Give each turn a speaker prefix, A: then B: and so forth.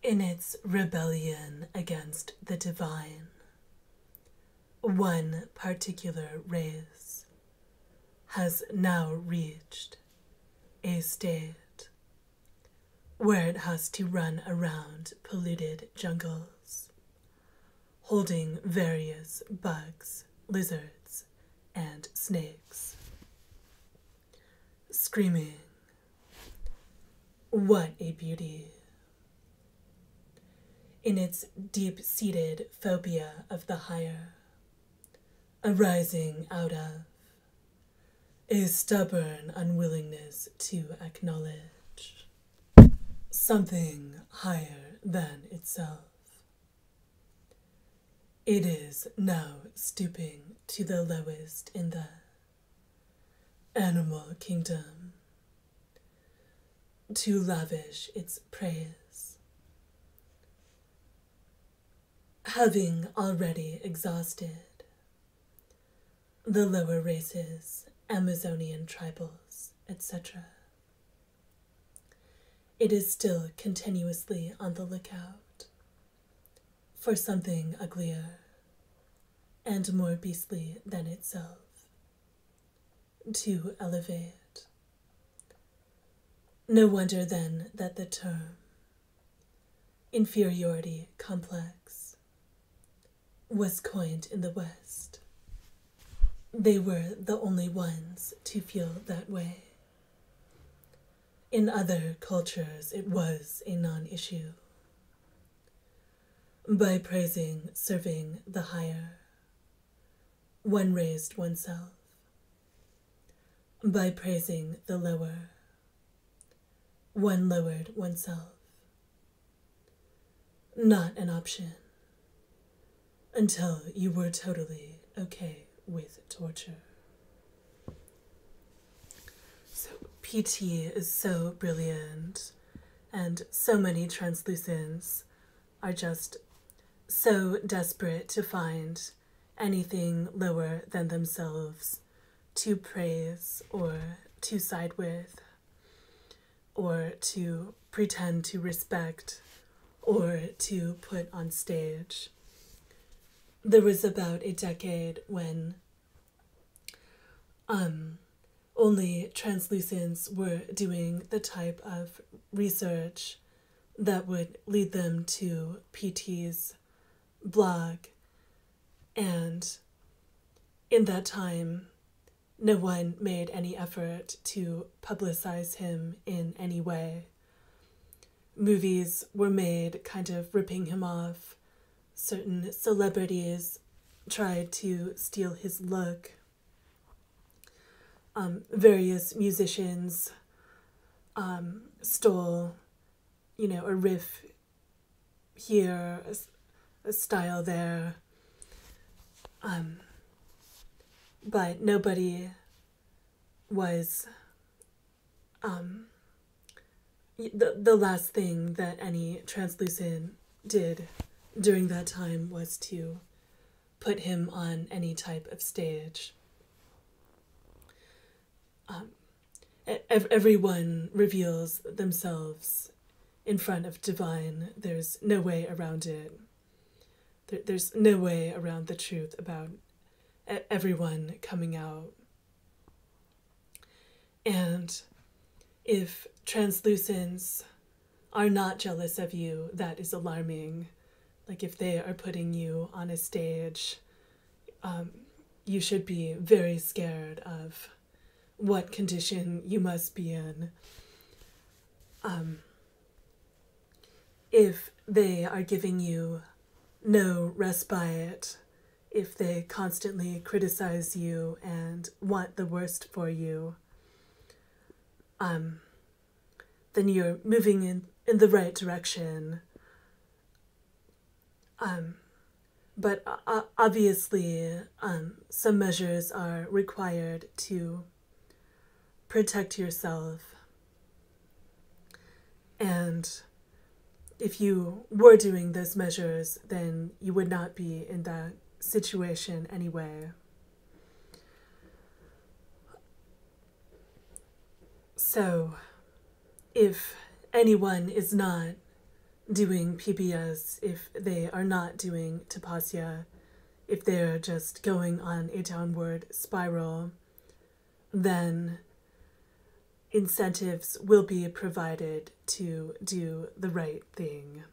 A: In its rebellion against the divine, one particular race has now reached a state where it has to run around polluted jungles, holding various bugs, lizards, and snakes, screaming, "What a beauty!" in its deep-seated phobia of the higher, arising out of a stubborn unwillingness to acknowledge something higher than itself. It is now stooping to the lowest in the animal kingdom to lavish its praise, having already exhausted the lower races, Amazonian tribals, etc. It is still continuously on the lookout for something uglier and more beastly than itself to elevate. No wonder then that the term inferiority complex was coined in the West. They were the only ones to feel that way. In other cultures, it was a non-issue. By praising, serving the higher, one raised oneself. By praising the lower, one lowered oneself. Not an option until you were totally okay with torture. So PT is so brilliant, and so many translucents are just so desperate to find anything lower than themselves to praise or to side with or to pretend to respect or to put on stage. There was about a decade when only translucents were doing the type of research that would lead them to PT's blog, and in that time no one made any effort to publicize him in any way. Movies were made kind of ripping him off. Certain celebrities tried to steal his look. Various musicians stole, a riff here, a style there. But nobody was, the last thing that any translucent did during that time was to put him on any type of stage. Everyone reveals themselves in front of divine. There's no way around it. There's no way around the truth about everyone coming out. And if translucents are not jealous of you, that is alarming. Like if they are putting you on a stage, you should be very scared of what condition you must be in. If they are giving you no respite, if they constantly criticize you and want the worst for you, then you're moving in the right direction. But obviously, some measures are required to protect yourself. And if you were doing those measures, then you would not be in that situation anyway. So, if anyone is not doing PBS, if they are not doing tapasya, if they're just going on a downward spiral, then incentives will be provided to do the right thing.